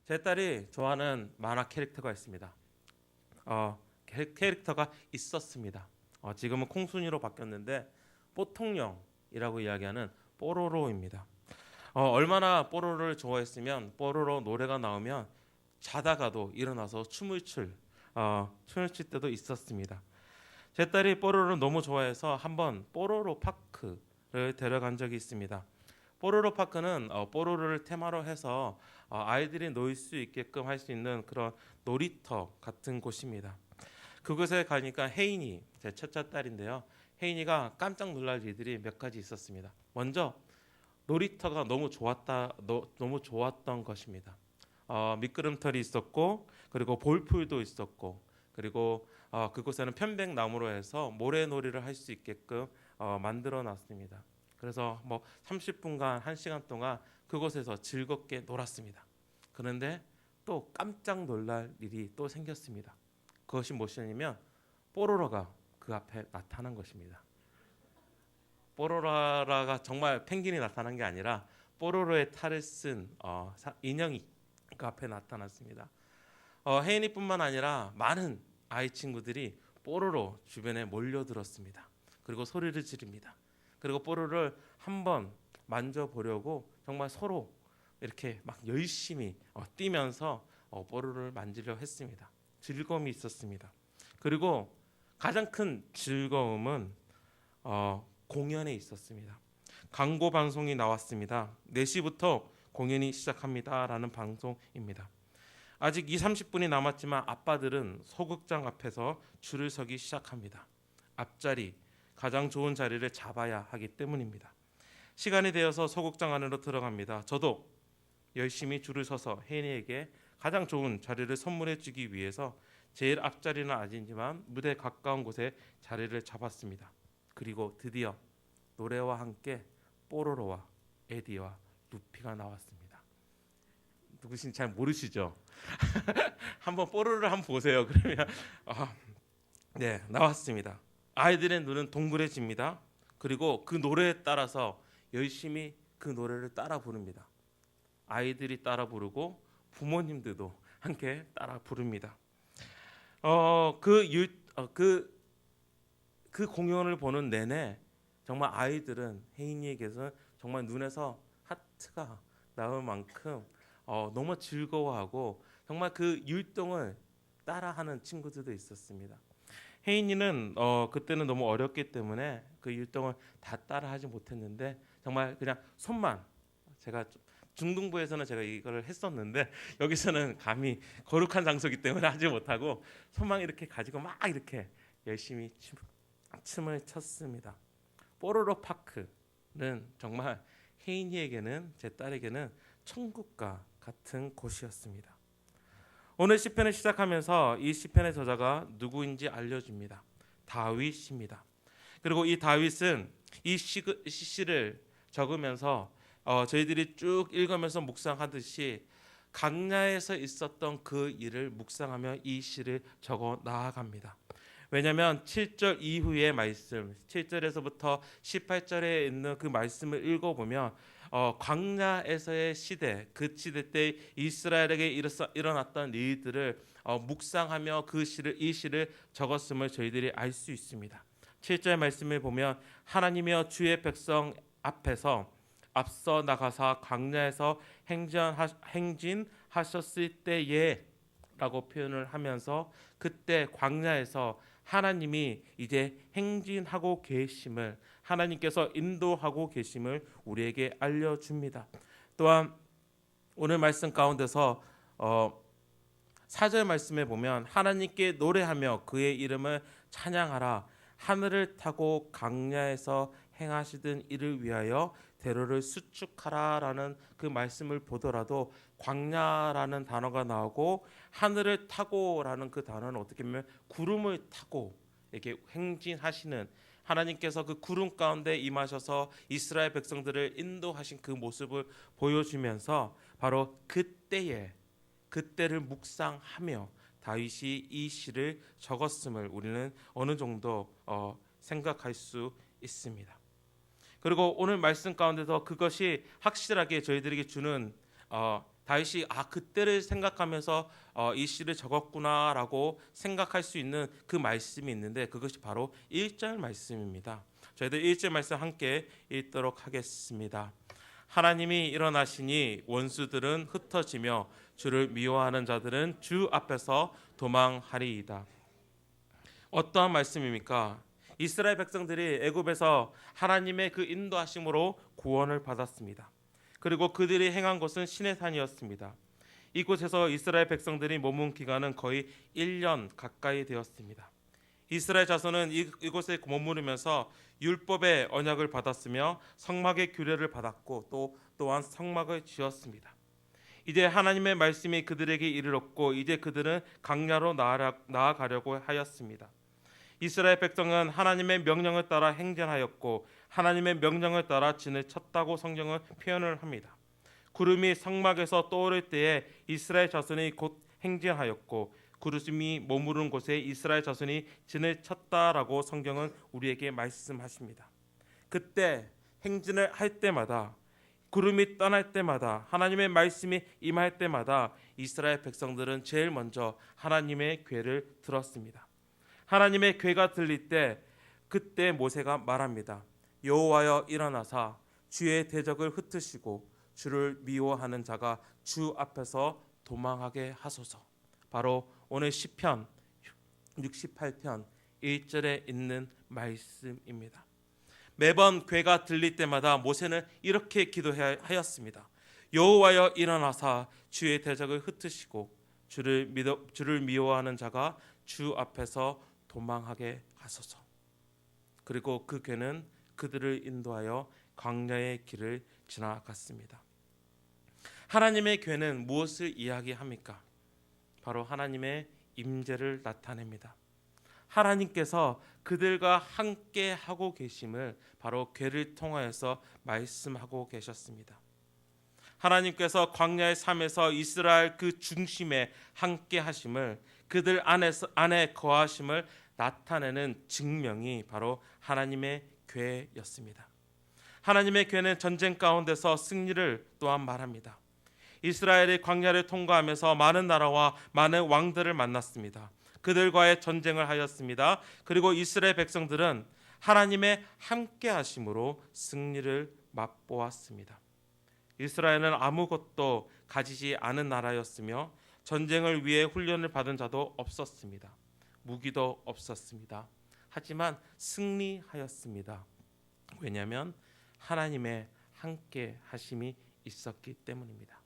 제 딸이 좋아하는 만화 캐릭터가 있습니다. 캐릭터가 있었습니다. 지금은 콩순이로 바뀌었는데 뽀통령이라고 이야기하는 뽀로로입니다. 얼마나 뽀로로를 좋아했으면 뽀로로 노래가 나오면 자다가도 일어나서 춤을 출 때도 있었습니다. 제 딸이 뽀로로를 너무 좋아해서 한번 뽀로로 파크를 데려간 적이 있습니다. 뽀로로 파크는 뽀로로를 테마로 해서 아이들이 놀 수 있게끔 할 수 있는 그런 놀이터 같은 곳입니다. 그곳에 가니까 혜인이 제 첫째 딸인데요. 혜인이가 깜짝 놀랄 일들이 몇 가지 있었습니다. 먼저 놀이터가 너무 좋았던 것입니다. 미끄럼틀이 있었고 그리고 볼풀도 있었고 그리고 그곳에는 편백나무로 해서 모래놀이를 할 수 있게끔 만들어 놨습니다. 그래서 뭐 30분간 1시간 동안 그곳에서 즐겁게 놀았습니다. 그런데 또 깜짝 놀랄 일이 또 생겼습니다. 그것이 무엇이냐면 뽀로로가 그 앞에 나타난 것입니다. 뽀로로가 정말 펭귄이 나타난 게 아니라 뽀로로의 탈을 쓴 인형이 그 앞에 나타났습니다. 혜인이뿐만 아니라 많은 아이 친구들이 뽀로로 주변에 몰려들었습니다. 그리고 소리를 지릅니다. 그리고 뽀로로를 한번 만져보려고 정말 서로 이렇게 막 열심히 뛰면서 뽀로로를 만지려 했습니다. 즐거움이 있었습니다. 그리고 가장 큰 즐거움은 공연에 있었습니다. 광고 방송이 나왔습니다. 4시부터 공연이 시작합니다라는 방송입니다. 아직 30분이 남았지만 아빠들은 소극장 앞에서 줄을 서기 시작합니다. 앞자리, 가장 좋은 자리를 잡아야 하기 때문입니다. 시간이 되어서 소극장 안으로 들어갑니다. 저도 열심히 줄을 서서 혜인이에게 가장 좋은 자리를 선물해 주기 위해서 제일 앞자리는 아니지만 무대 가까운 곳에 자리를 잡았습니다. 그리고 드디어 노래와 함께 뽀로로와 에디와 루피가 나왔습니다. 누구신지 잘 모르시죠? 한번 뽀로로를 한번 보세요. 그러면 네, 나왔습니다. 아이들의 눈은 동그래집니다. 그리고 그 노래에 따라서 열심히 그 노래를 따라 부릅니다. 아이들이 따라 부르고 부모님들도 함께 따라 부릅니다. 그 공연을 보는 내내 정말 아이들은 혜인이에게서 정말 눈에서 하트가 나올 만큼 너무 즐거워하고 정말 그 율동을 따라하는 친구들도 있었습니다. 혜인이는 그때는 너무 어렸기 때문에 그 율동을 다 따라하지 못했는데 정말 그냥 손만 제가 중등부에서는 제가 이걸 했었는데 여기서는 감히 거룩한 장소이기 때문에 하지 못하고 손만 이렇게 가지고 막 이렇게 열심히 춤을 췄습니다. 뽀로로 파크는 정말 혜인이에게는 제 딸에게는 천국과 같은 곳이었습니다. 오늘 시편을 시작하면서 이 시편의 저자가 누구인지 알려줍니다. 다윗입니다. 그리고 이 다윗은 이 시를 적으면서 저희들이 쭉 읽으면서 묵상하듯이 광야에서 있었던 그 일을 묵상하며 이 시를 적어 나아갑니다. 왜냐하면 7절 이후의 말씀, 7절에서부터 18절에 있는 그 말씀을 읽어보면 광야에서의 시대, 그 시대 때 이스라엘에게 일어났던 일들을 묵상하며 이 시를 적었음을 저희들이 알 수 있습니다. 7절 말씀을 보면 하나님이여 주의 백성 앞에서 앞서 나가사 광야에서 행진하셨을 때에 라고 표현을 하면서 그때 광야에서 하나님이 이제 행진하고 계심을 하나님께서 인도하고 계심을 우리에게 알려줍니다. 또한 오늘 말씀 가운데서 4절 말씀에 보면 하나님께 노래하며 그의 이름을 찬양하라 하늘을 타고 광야에서 행하시던 이를 위하여 대로를 수축하라라는 그 말씀을 보더라도 광야라는 단어가 나오고 하늘을 타고라는 그 단어는 어떻게 보면 구름을 타고 이렇게 행진하시는 하나님께서 그 구름 가운데 임하셔서 이스라엘 백성들을 인도하신 그 모습을 보여주면서 바로 그때를 묵상하며 다윗이 이 시를 적었음을 우리는 어느 정도 생각할 수 있습니다. 그리고 오늘 말씀 가운데서 그것이 확실하게 저희들에게 주는 다윗이 그때를 생각하면서 이 시를 적었구나라고 생각할 수 있는 그 말씀이 있는데 그것이 바로 1절 말씀입니다. 저희들 1절 말씀 함께 읽도록 하겠습니다. 하나님이 일어나시니 원수들은 흩어지며 주를 미워하는 자들은 주 앞에서 도망하리이다. 어떠한 말씀입니까? 이스라엘 백성들이 애굽에서 하나님의 그 인도하심으로 구원을 받았습니다. 그리고 그들이 행한 것은 시내 산이었습니다. 이곳에서 이스라엘 백성들이 머문 기간은 거의 1년 가까이 되었습니다. 이스라엘 자손은 이곳에 머무르면서 율법의 언약을 받았으며 성막의 규례를 받았고 또한 성막을 지었습니다. 이제 하나님의 말씀이 그들에게 이르렀고 이제 그들은 광야로 나아가려고 하였습니다. 이스라엘 백성은 하나님의 명령을 따라 행전하였고 하나님의 명령을 따라 진을 쳤다고 성경은 표현을 합니다. 구름이 성막에서 떠오를 때에 이스라엘 자손이 곧 행진하였고 구름이 머무른 곳에 이스라엘 자손이 진을 쳤다라고 성경은 우리에게 말씀하십니다. 그때 행진을 할 때마다 구름이 떠날 때마다 하나님의 말씀이 임할 때마다 이스라엘 백성들은 제일 먼저 하나님의 궤를 들었습니다. 하나님의 궤가 들릴 때 그때 모세가 말합니다. 여호와여 일어나사 주의 대적을 흩으시고 주를 미워하는 자가 주 앞에서 도망하게 하소서. 바로 오늘 시편 68편 1절에 있는 말씀입니다. 매번 궤가 들릴 때마다 모세는 이렇게 기도하였습니다. 여호와여 일어나사 주의 대적을 흩으시고 주를 미워하는 자가 주 앞에서 도망하게 하소서. 그리고 그 궤는 그들을 인도하여 광야의 길을 지나갔습니다. 하나님의 궤는 무엇을 이야기합니까? 바로 하나님의 임재를 나타냅니다. 하나님께서 그들과 함께 하고 계심을 바로 궤를 통하여서 말씀하고 계셨습니다. 하나님께서 광야의 삶에서 이스라엘 그 중심에 함께 하심을 그들 안에 거하심을 나타내는 증명이 바로 하나님의 궤였습니다. 하나님의 궤는 전쟁 가운데서 승리를 또한 말합니다. 이스라엘이 광야를 통과하면서 많은 나라와 많은 왕들을 만났습니다. 그들과의 전쟁을 하였습니다. 그리고 이스라엘 백성들은 하나님의 함께 하심으로 승리를 맛보았습니다. 이스라엘은 아무것도 가지지 않은 나라였으며 전쟁을 위해 훈련을 받은 자도 없었습니다. 무기도 없었습니다. 하지만 승리하였습니다. 왜냐하면 하나님의 함께 하심이 있었기 때문입니다.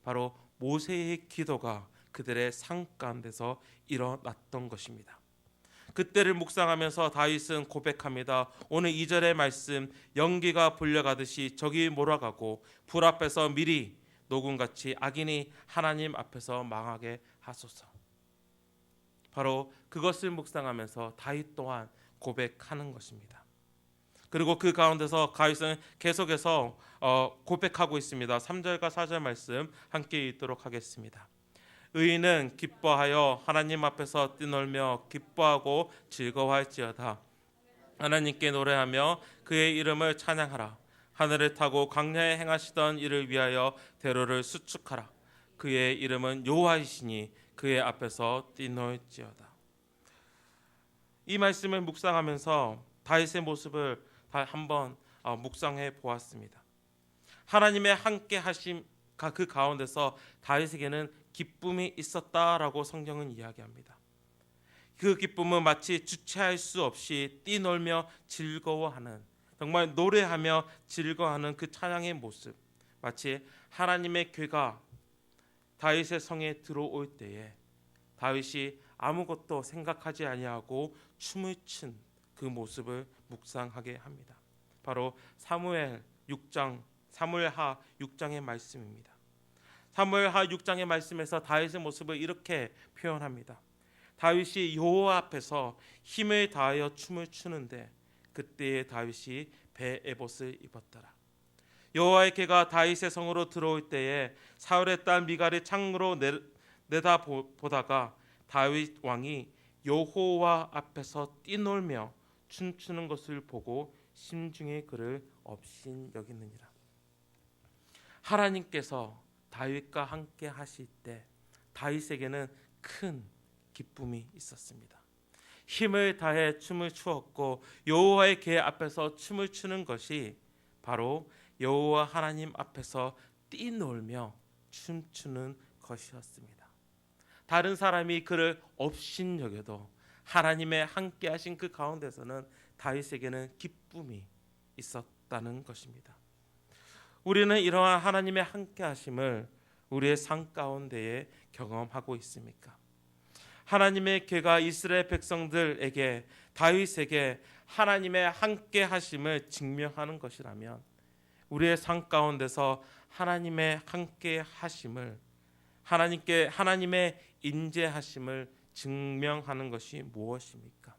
바로 모세의 기도가 그들의 삶 가운데서 일어났던 것입니다. 그때를 묵상하면서 다윗은 고백합니다. 오늘 2절의 말씀, 연기가 불려가듯이 적이 몰아가고 불 앞에서 미리 녹음같이 악인이 하나님 앞에서 망하게 하소서. 바로 그것을 묵상하면서 다윗 또한 고백하는 것입니다. 그리고 그 가운데서 다윗은 계속해서 고백하고 있습니다. 3절과 4절 말씀 함께 읽도록 하겠습니다. 의인은 기뻐하여 하나님 앞에서 뛰놀며 기뻐하고 즐거워할지어다. 하나님께 노래하며 그의 이름을 찬양하라. 하늘을 타고 광야에 행하시던 이를 위하여 대로를 수축하라. 그의 이름은 여호와이시니 그의 앞에서 뛰놀지어다. 이 말씀을 묵상하면서 다윗의 모습을 한번 묵상해 보았습니다. 하나님의 함께 하심 그 가운데서 다윗에게는 기쁨이 있었다라고 성경은 이야기합니다. 그 기쁨은 마치 주체할 수 없이 뛰놀며 즐거워하는, 정말 노래하며 즐거워하는 그 찬양의 모습, 마치 하나님의 궤가 다윗의 성에 들어올 때에 다윗이 아무것도 생각하지 아니하고 춤을 춘 그 모습을 묵상하게 합니다. 바로 사무엘하 6장의 말씀입니다. 사무엘하 6장의 말씀에서 다윗의 모습을 이렇게 표현합니다. 다윗이 여호와 앞에서 힘을 다하여 춤을 추는데 그때에 다윗이 베에봇을 입었더라. 여호와의 궤가 다윗의 성으로 들어올 때에 사울의 딸 미갈이 창으로 내다보다가 다윗 왕이 여호와 앞에서 뛰놀며 춤추는 것을 보고 심중에 그를 업신여기느니라. 하나님께서 다윗과 함께 하실 때 다윗에게는 큰 기쁨이 있었습니다. 힘을 다해 춤을 추었고 여호와의 궤 앞에서 춤을 추는 것이 바로 여호와 하나님 앞에서 뛰놀며 춤추는 것이었습니다. 다른 사람이 그를 업신여겨도 하나님의 함께 하신 그 가운데서는 다윗에게는 기쁨이 있었다는 것입니다. 우리는 이러한 하나님의 함께 하심을 우리의 삶 가운데에 경험하고 있습니까? 하나님의 궤가 이스라엘 백성들에게 다윗에게 하나님의 함께 하심을 증명하는 것이라면 우리의 삶 가운데서 하나님의 함께 하심을 하나님의 인재하심을 증명하는 것이 무엇입니까?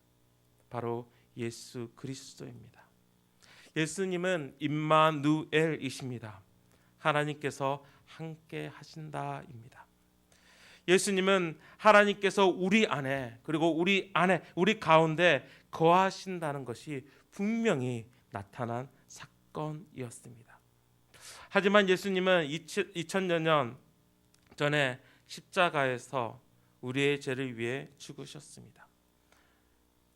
바로 예수 그리스도입니다. 예수님은 임마누엘이십니다. 하나님께서 함께 하신다입니다. 예수님은 하나님께서 우리 안에 그리고 우리 가운데 거하신다는 것이 분명히 나타난 사건이었습니다. 하지만 예수님은 2000여 년 전에 십자가에서 우리의 죄를 위해 죽으셨습니다.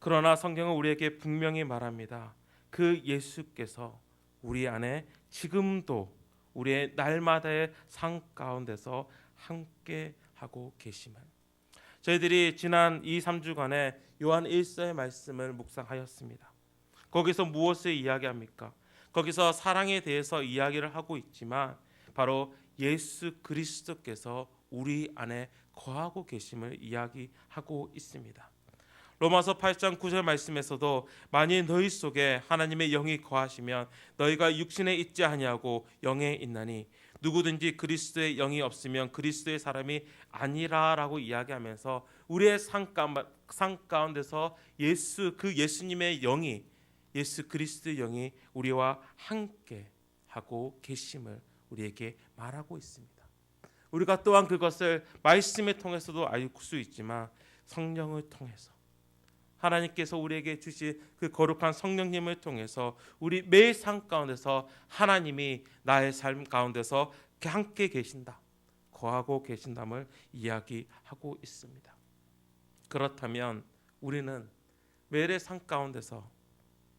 그러나 성경은 우리에게 분명히 말합니다. 그 예수께서 우리 안에 지금도 우리의 날마다의 삶 가운데서 함께 하고 계심을, 저희들이 지난 2-3주간에 요한 1서의 말씀을 묵상하였습니다. 거기서 무엇을 이야기합니까? 거기서 사랑에 대해서 이야기를 하고 있지만 바로 예수 그리스도께서 우리 안에 거하고 계심을 이야기하고 있습니다. 로마서 8장 9절 말씀에서도 만일 너희 속에 하나님의 영이 거하시면 너희가 육신에 있지 아니하고 영에 있나니 누구든지 그리스도의 영이 없으면 그리스도의 사람이 아니라라고 이야기하면서 우리의 삶 가운데서 예수님의 영이, 예수 그리스도의 영이 우리와 함께 하고 계심을 우리에게 말하고 있습니다. 우리가 또한 그것을 말씀을 통해서도 알 수 있지만 성령을 통해서, 하나님께서 우리에게 주신 그 거룩한 성령님을 통해서 우리 매일 삶 가운데서 하나님이 나의 삶 가운데서 함께 계신다, 거하고 계신담을 이야기하고 있습니다. 그렇다면 우리는 매일의 삶 가운데서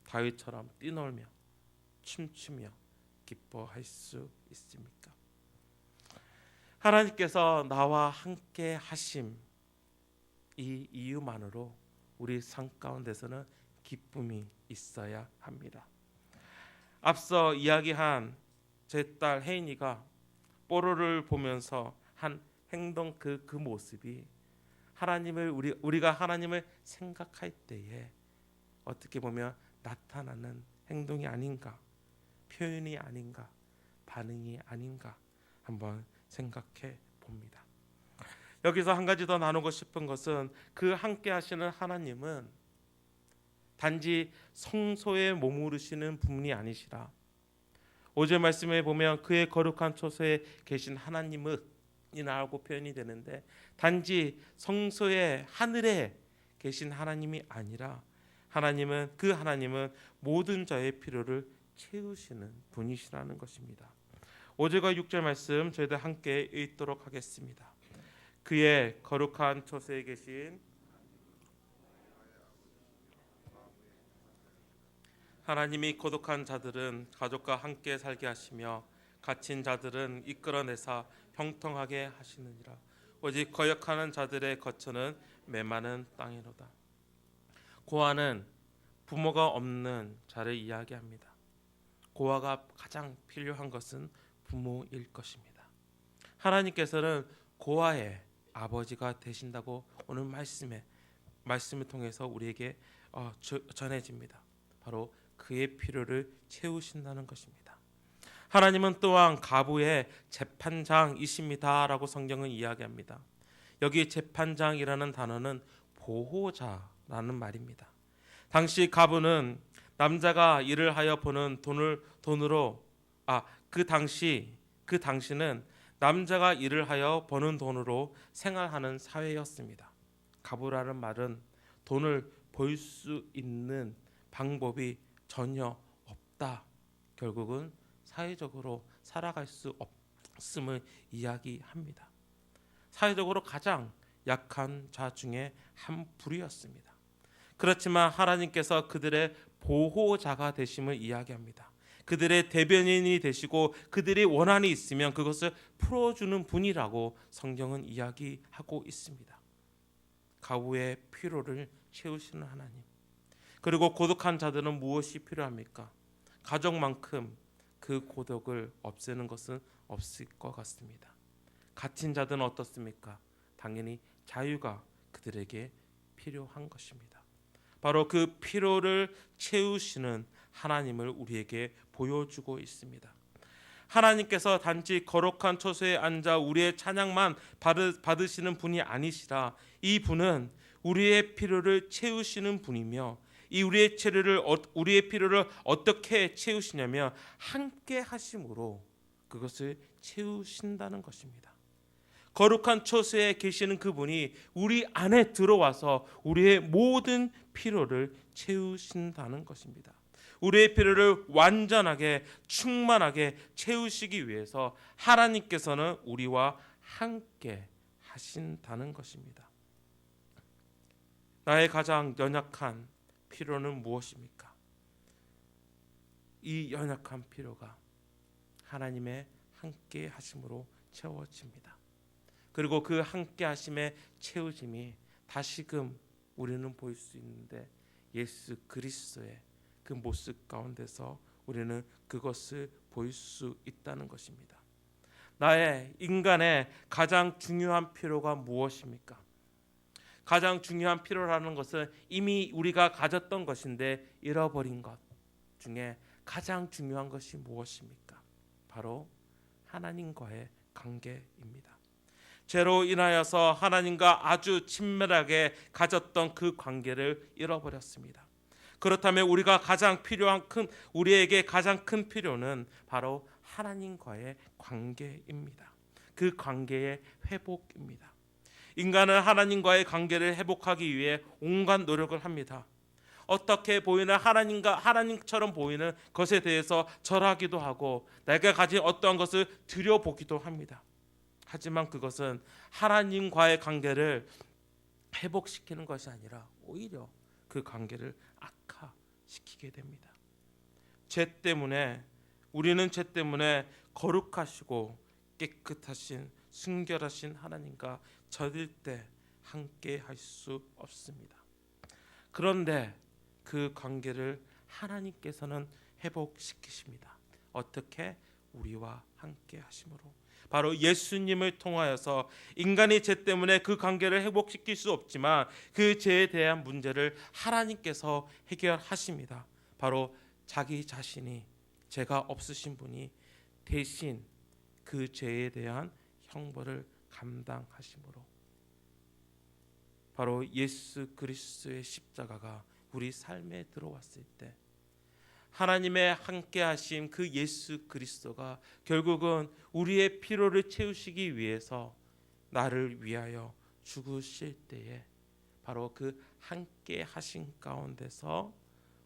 다윗처럼 뛰놀며 춤추며 기뻐할 수 있습니까? 하나님께서 나와 함께 하심, 이 이유만으로 우리 삶 가운데서는 기쁨이 있어야 합니다. 앞서 이야기한 제 딸 혜인이가 뽀로를 보면서 한 행동, 그 모습이 우리가 하나님을 생각할 때에 어떻게 보면 나타나는 행동이 아닌가, 표현이 아닌가, 반응이 아닌가 한번 생각해 봅니다. 여기서 한 가지 더 나누고 싶은 것은 그 함께 하시는 하나님은 단지 성소에 머무르시는 분이 아니시라. 5절 말씀에 보면 그의 거룩한 초소에 계신 하나님이라고 표현이 되는데 단지 성소의 하늘에 계신 하나님이 아니라 그 하나님은 모든 자의 필요를 채우시는 분이시라는 것입니다. 5절과 6절 말씀 저희들 함께 읽도록 하겠습니다. 그의 거룩한 초소에 계신 하나님이 고독한 자들은 가족과 함께 살게 하시며 갇힌 자들은 이끌어내사 형통하게 하시느니라. 오직 거역하는 자들의 거처는 메마른 땅이로다. 고아는 부모가 없는 자를 이야기합니다. 고아가 가장 필요한 것은 부모일 것입니다. 하나님께서는 고아의 아버지가 되신다고 오늘 말씀을 통해서 우리에게 전해집니다. 바로 그의 필요를 채우신다는 것입니다. 하나님은 또한 가부의 재판장이십니다라고 성경은 이야기합니다. 여기 재판장이라는 단어는 보호자라는 말입니다. 당시 가부는 남자가 일을 하여 버는 그 당시는 남자가 일을 하여 버는 돈으로 생활하는 사회였습니다. 가부라는 말은 돈을 벌 수 있는 방법이 전혀 없다. 결국은 사회적으로 살아갈 수 이야기합니다. 사회적으로 가장 약한 자 중에 한 부류였습니다. 그렇지만 하나님께서 그들의 보호자가 되심을 이야기합니다. 그들의 대변인이 되시고 그들의 원한이 있으면 그것을 풀어주는 분이라고 성경은 이야기하고 있습니다. 가구의 피로를 채우시는 하나님. 그리고 고독한 자들은 무엇이 필요합니까? 가족만큼 그 고독을 없애는 것은 없을 것 같습니다. 갇힌 자들은 어떻습니까? 당연히 자유가 그들에게 필요한 것입니다. 바로 그 피로를 채우시는 하나님을 우리에게 보여주고 있습니다. 하나님께서 단지 거룩한 처소에 앉아 우리의 찬양만 받으시는 분이 아니시라 이 분은 우리의 필요를 채우시는 분이며 이 우리의 필요를 어떻게 채우시냐면 함께 하심으로 그것을 채우신다는 것입니다. 거룩한 처소에 계시는 그분이 우리 안에 들어와서 우리의 모든 필요를 채우신다는 것입니다. 우리의 필요를 완전하게 충만하게 채우시기 위해서 하나님께서는 우리와 함께 하신다는 것입니다. 나의 가장 연약한 필요는 무엇입니까? 이 연약한 필요가 하나님의 함께 하심으로 채워집니다. 그리고 그 함께 하심의 채우심이 다시금 우리는 볼 수 있는데 예수 그리스도의 그 모습 가운데서 우리는 그것을 볼 수 있다는 것입니다. 나의 인간의 가장 중요한 필요가 무엇입니까? 가장 중요한 필요라는 것은 이미 우리가 가졌던 것인데 잃어버린 것 중에 가장 중요한 것이 무엇입니까? 바로 하나님과의 관계입니다. 죄로 인하여서 하나님과 아주 친밀하게 가졌던 그 관계를 잃어버렸습니다. 그렇다면 우리에게 가장 큰 필요는 바로 하나님과의 관계입니다. 그 관계의 회복입니다. 인간은 하나님과의 관계를 회복하기 위해 온갖 노력을 합니다. 어떻게 보이는 하나님처럼 보이는 것에 대해서 절하기도 하고 내가 가진 어떠한 것을 들여보기도 합니다. 하지만 그것은 하나님과의 관계를 회복시키는 것이 아니라 오히려 그 관계를 악화시키게 됩니다. 우리는 죄 때문에 거룩하시고 깨끗하신 순결하신 하나님과 절대 함께 할 수 없습니다. 그런데 그 관계를 하나님께서는 회복시키십니다. 어떻게? 우리와 함께 하심으로. 바로 예수님을 통하여서 인간이 죄 때문에 그 관계를 회복시킬 수 없지만 그 죄에 대한 문제를 하나님께서 해결하십니다. 바로 자기 자신이 죄가 없으신 분이 대신 그 죄에 대한 형벌을 감당하심으로 바로 예수 그리스도의 십자가가 우리 삶에 들어왔을 때 하나님의 함께 하심 그 예수 그리스도가 결국은 우리의 필요를 채우시기 위해서 나를 위하여 죽으실 때에 바로 그 함께 하심 가운데서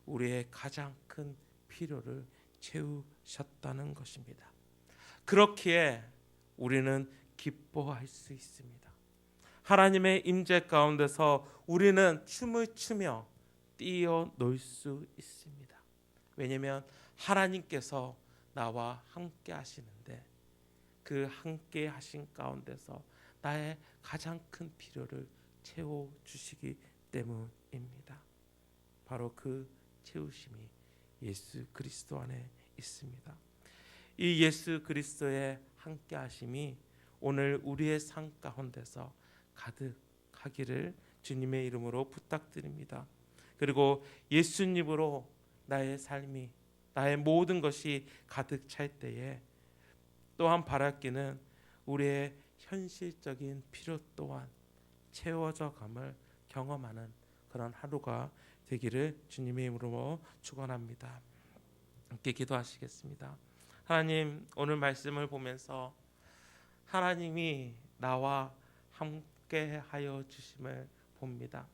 우리의 가장 큰 필요를 채우셨다는 것입니다. 그렇기에 우리는 기뻐할 수 있습니다. 하나님의 임재 가운데서 우리는 춤을 추며 뛰어놀 수 있습니다. 왜냐하면 하나님께서 나와 함께 하시는데 그 함께 하신 가운데서 나의 가장 큰 필요를 채워주시기 때문입니다. 바로 그 채우심이 예수 그리스도 안에 있습니다. 이 예수 그리스도의 함께 하심이 오늘 우리의 삶 가운데서 가득하기를 주님의 이름으로 부탁드립니다. 그리고 예수님으로 나의 삶이 나의 모든 것이 가득 찰 때에 또한 바랄기는 우리의 현실적인 필요 또한 채워져 감을 경험하는 그런 하루가 되기를 주님의 이름으로 축원합니다. 함께 기도하시겠습니다. 하나님, 오늘 말씀을 보면서 하나님이 나와 함께 하여 주심을 봅니다.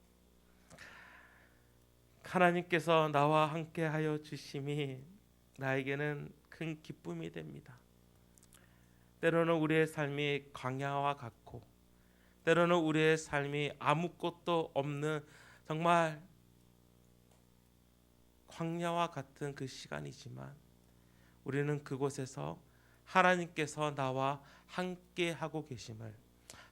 하나님께서 나와 함께 하여 주심이 나에게는 큰 기쁨이 됩니다. 때로는 우리의 삶이 광야와 같고 때로는 우리의 삶이 아무것도 없는 정말 광야와 같은 그 시간이지만 우리는 그곳에서 하나님께서 나와 함께 하고 계심을,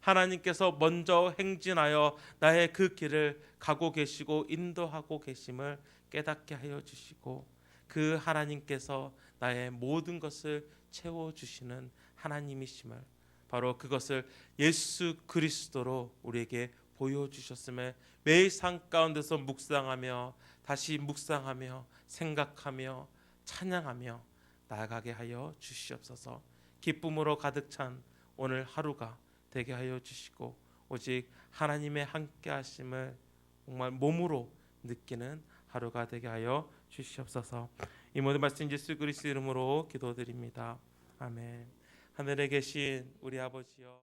하나님께서 먼저 행진하여 나의 그 길을 가고 계시고 인도하고 계심을 깨닫게 하여 주시고, 그 하나님께서 나의 모든 것을 채워주시는 하나님이심을, 바로 그것을 예수 그리스도로 우리에게 보여주셨음을 매일 삶 가운데서 묵상하며 다시 묵상하며 생각하며 찬양하며 나아가게 하여 주시옵소서. 기쁨으로 가득 찬 오늘 하루가 되게 하여 주시고, 오직 하나님의 함께 하심을 정말 몸으로 느끼는 하루가 되게 하여 주시옵소서. 이 모든 말씀 예수 그리스도 이름으로 기도드립니다. 아멘. 하늘에 계신 우리 아버지여,